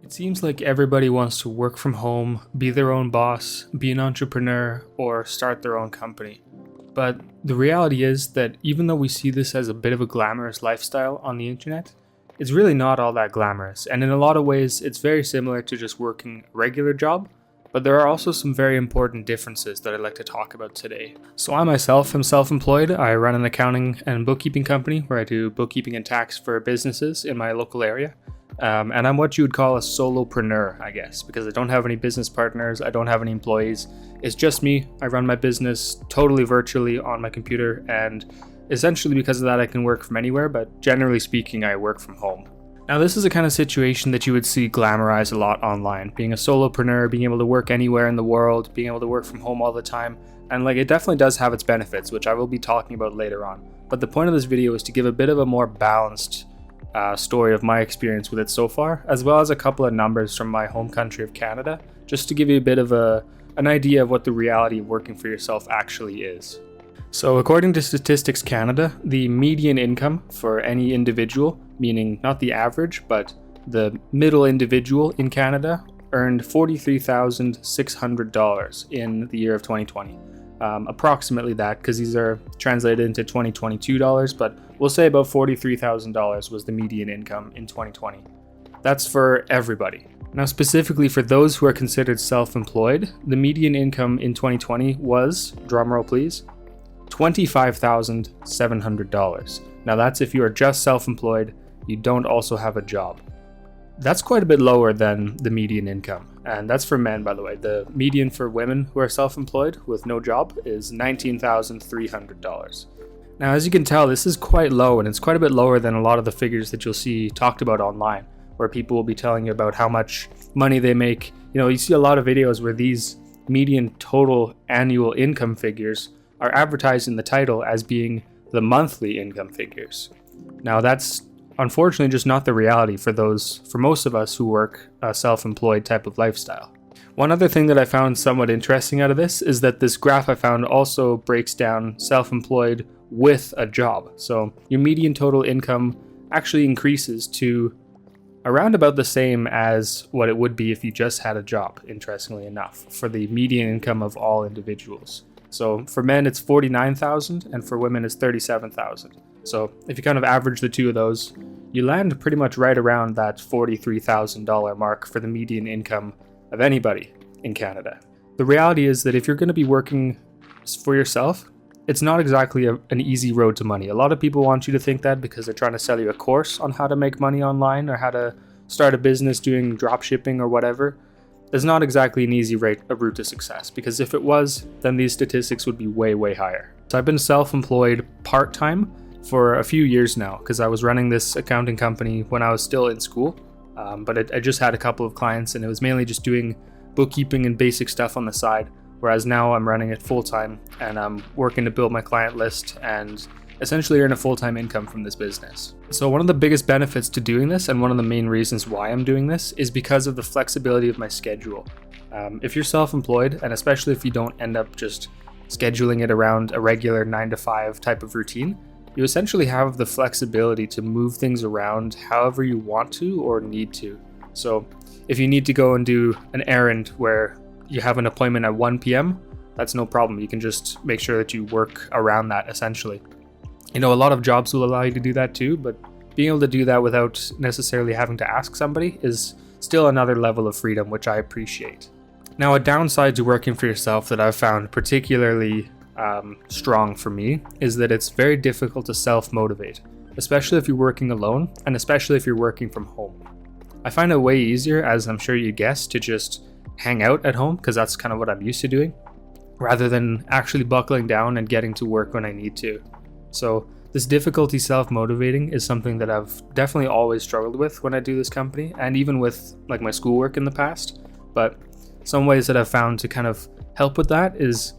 It seems like everybody wants to work from home, be their own boss, be an entrepreneur, or start their own company. But the reality is that even though we see this as a bit of a glamorous lifestyle on the internet, it's really not all that glamorous. And in a lot of ways, it's very similar to just working a regular job. But there are also some very important differences that I'd like to talk about today. So I myself am self-employed. I run an accounting and bookkeeping company where I do bookkeeping and tax for businesses in my local area. And I'm what you would call a solopreneur, I guess, because I don't have any business partners, I don't have any employees. It's just me. I run my business totally virtually on my computer, and essentially because of that I can work from anywhere, but generally speaking I work from home. Now this is a kind of situation that you would see glamorized a lot online, being a solopreneur, being able to work anywhere in the world, being able to work from home all the time, and it definitely does have its benefits, which I will be talking about later on. But the point of this video is to give a bit of a more balanced story of my experience with it so far, as well as a couple of numbers from my home country of Canada, just to give you a bit of an idea of what the reality of working for yourself actually is. So according to Statistics Canada, the median income for any individual, meaning not the average, but the middle individual in Canada, earned $43,600 in the year of 2020. Approximately that, because these are translated into 2022 dollars, but we'll say about $43,000 was the median income in 2020. That's for everybody. Now, specifically for those who are considered self-employed, the median income in 2020 was, drumroll please, $25,700. Now that's if you are just self-employed, you don't also have a job. That's quite a bit lower than the median income, and that's for men, by the way. The median for women who are self-employed with no job is $19,300. Now, as you can tell, this is quite low, and it's quite a bit lower than a lot of the figures that you'll see talked about online, where people will be telling you about how much money they make. You see a lot of videos where these median total annual income figures are advertised in the title as being the monthly income figures. Now, that's unfortunately just not the reality for most of us who work a self-employed type of lifestyle. One other thing that I found somewhat interesting out of this is that this graph I found also breaks down self-employed with a job. So your median total income actually increases to around about the same as what it would be if you just had a job, interestingly enough, for the median income of all individuals. So for men it's $49,000 and for women it's $37,000. So if you kind of average the two of those, you land pretty much right around that $43,000 mark for the median income of anybody in Canada. The reality is that if you're going to be working for yourself, it's not exactly an easy road to money. A lot of people want you to think that because they're trying to sell you a course on how to make money online or how to start a business doing drop shipping or whatever. There's not exactly an easy route to success, because if it was, then these statistics would be way, way higher. So I've been self-employed part-time for a few years now, because I was running this accounting company when I was still in school, but I just had a couple of clients and it was mainly just doing bookkeeping and basic stuff on the side, whereas now I'm running it full-time and I'm working to build my client list and essentially earn a full-time income from this business. So one of the biggest benefits to doing this, and one of the main reasons why I'm doing this, is because of the flexibility of my schedule. If you're self-employed, and especially if you don't end up just scheduling it around a regular 9-to-5 type of routine, you essentially have the flexibility to move things around however you want to or need to. So if you need to go and do an errand where you have an appointment at 1 p.m., that's no problem. You can just make sure that you work around that essentially. A lot of jobs will allow you to do that too, but being able to do that without necessarily having to ask somebody is still another level of freedom, which I appreciate. Now, a downside to working for yourself that I've found particularly strong for me is that it's very difficult to self-motivate, especially if you're working alone and especially if you're working from home. I find it way easier, as I'm sure you guessed, to just hang out at home, because that's kind of what I'm used to doing, rather than actually buckling down and getting to work when I need to. So this difficulty self-motivating is something that I've definitely always struggled with when I do this company, and even with my schoolwork in the past. But some ways that I've found to kind of help with that is,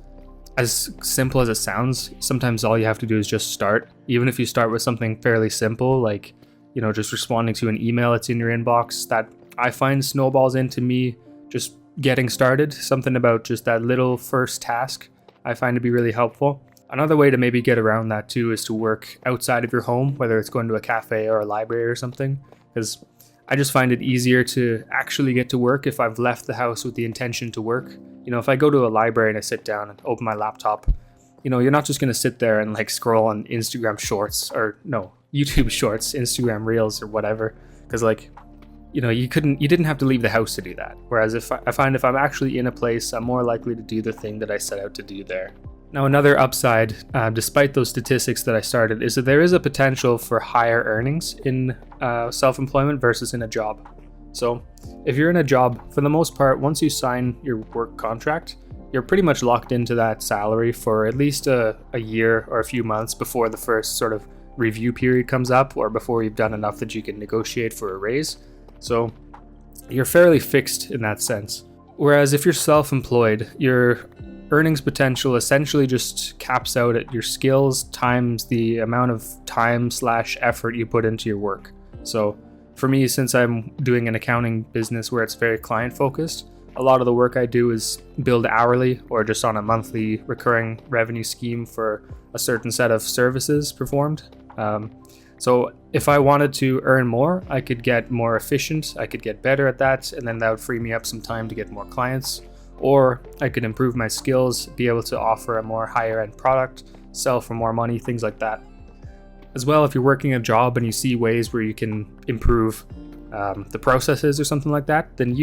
as simple as it sounds, sometimes all you have to do is just start. Even if you start with something fairly simple, like just responding to an email that's in your inbox, that I find snowballs into me just getting started. Something about just that little first task I find to be really helpful. Another way to maybe get around that too is to work outside of your home, whether it's going to a cafe or a library or something, because I just find it easier to actually get to work if I've left the house with the intention to work. If I go to a library and I sit down and open my laptop, you're not just going to sit there and like scroll on Instagram shorts, or no, YouTube shorts, Instagram reels or whatever. Because you didn't have to leave the house to do that. Whereas I find if I'm actually in a place, I'm more likely to do the thing that I set out to do there. Now, another upside, despite those statistics that I started, is that there is a potential for higher earnings in self-employment versus in a job. So if you're in a job, for the most part, once you sign your work contract, you're pretty much locked into that salary for at least a year or a few months before the first sort of review period comes up, or before you've done enough that you can negotiate for a raise. So you're fairly fixed in that sense. Whereas if you're self-employed, your earnings potential essentially just caps out at your skills times the amount of time/effort you put into your work. So for me, since I'm doing an accounting business where it's very client focused, a lot of the work I do is billed hourly or just on a monthly recurring revenue scheme for a certain set of services performed. So if I wanted to earn more, I could get more efficient, I could get better at that, and then that would free me up some time to get more clients. Or I could improve my skills, be able to offer a more higher end product, sell for more money, things like that. As well, if you're working a job and you see ways where you can improve the processes or something like that, then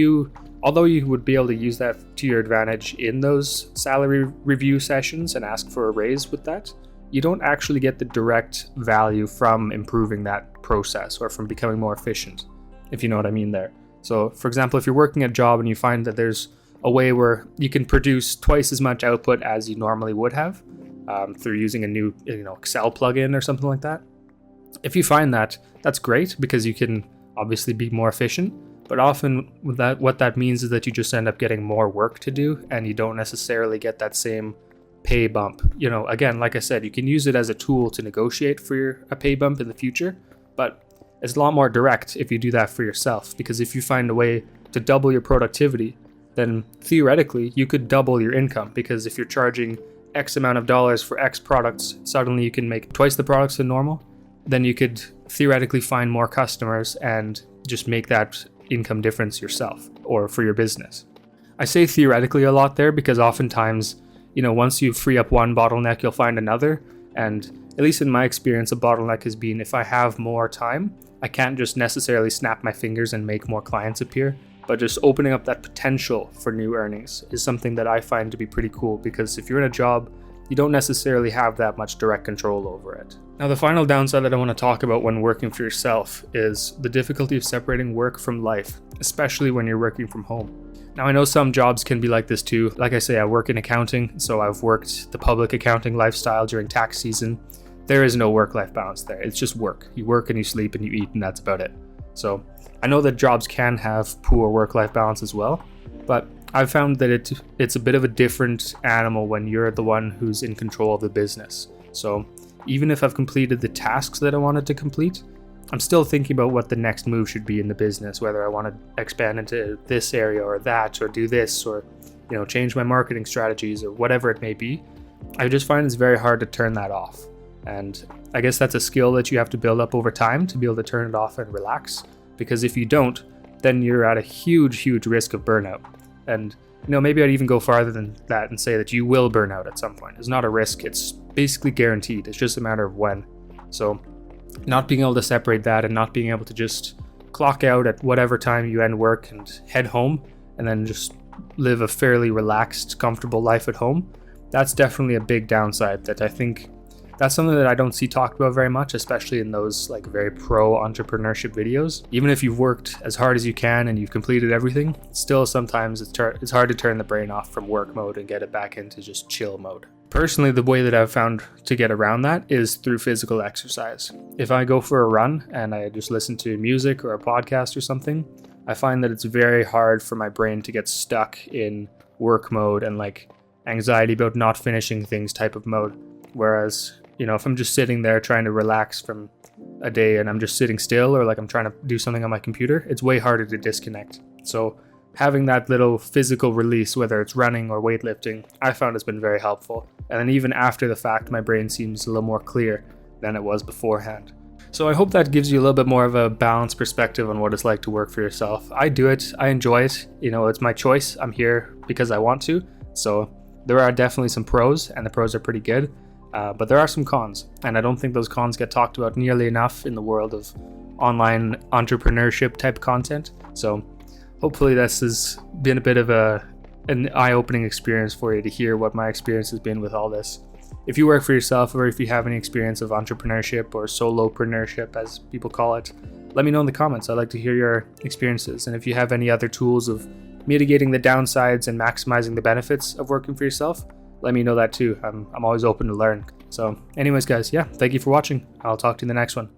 although you would be able to use that to your advantage in those salary review sessions and ask for a raise with that, you don't actually get the direct value from improving that process or from becoming more efficient, if you know what I mean there. So for example, if you're working a job and you find that there's a way where you can produce twice as much output as you normally would have through using a new Excel plugin or something like that. If you find that, that's great because you can obviously be more efficient, but often what that means is that you just end up getting more work to do and you don't necessarily get that same pay bump. Again, like I said, you can use it as a tool to negotiate for a pay bump in the future, but it's a lot more direct if you do that for yourself, because if you find a way to double your productivity, then theoretically you could double your income, because if you're charging X amount of dollars for X products, suddenly you can make twice the products than normal. Then you could theoretically find more customers and just make that income difference yourself or for your business. I say theoretically a lot there because oftentimes, once you free up one bottleneck, you'll find another. And at least in my experience, a bottleneck has been if I have more time, I can't just necessarily snap my fingers and make more clients appear. But just opening up that potential for new earnings is something that I find to be pretty cool, because if you're in a job, you don't necessarily have that much direct control over it. Now, the final downside that I want to talk about when working for yourself is the difficulty of separating work from life, especially when you're working from home. Now, I know some jobs can be like this too. Like I say, I work in accounting, so I've worked the public accounting lifestyle during tax season. There is no work-life balance there. It's just work. You work and you sleep and you eat, and that's about it. So I know that jobs can have poor work-life balance as well, but I've found that it's a bit of a different animal when you're the one who's in control of the business. So even if I've completed the tasks that I wanted to complete, I'm still thinking about what the next move should be in the business, whether I want to expand into this area or that, or do this, or change my marketing strategies or whatever it may be. I just find it's very hard to turn that off. And I guess that's a skill that you have to build up over time to be able to turn it off and relax. Because if you don't, then you're at a huge risk of burnout. And maybe I'd even go farther than that and say that you will burn out at some point. It's not a risk, it's basically guaranteed. It's just a matter of when. So not being able to separate that and not being able to just clock out at whatever time you end work and head home and then just live a fairly relaxed, comfortable life at home, that's definitely a big downside that I think that's something that I don't see talked about very much, especially in those very pro entrepreneurship videos. Even if you've worked as hard as you can and you've completed everything, still sometimes it's hard to turn the brain off from work mode and get it back into just chill mode. Personally, the way that I've found to get around that is through physical exercise. If I go for a run and I just listen to music or a podcast or something, I find that it's very hard for my brain to get stuck in work mode and anxiety about not finishing things type of mode. Whereas if I'm just sitting there trying to relax from a day and I'm just sitting still, or I'm trying to do something on my computer, it's way harder to disconnect. So having that little physical release, whether it's running or weightlifting, I found has been very helpful. And then even after the fact, my brain seems a little more clear than it was beforehand. So I hope that gives you a little bit more of a balanced perspective on what it's like to work for yourself. I do it, I enjoy it, it's my choice. I'm here because I want to. So there are definitely some pros, and the pros are pretty good, but there are some cons, and I don't think those cons get talked about nearly enough in the world of online entrepreneurship type content. So hopefully this has been a bit of an eye-opening experience for you to hear what my experience has been with all this. If you work for yourself, or if you have any experience of entrepreneurship or solopreneurship as people call it, let me know in the comments. I'd like to hear your experiences. And if you have any other tools of mitigating the downsides and maximizing the benefits of working for yourself, let me know that too. I'm always open to learn. So anyways guys, yeah, thank you for watching. I'll talk to you in the next one.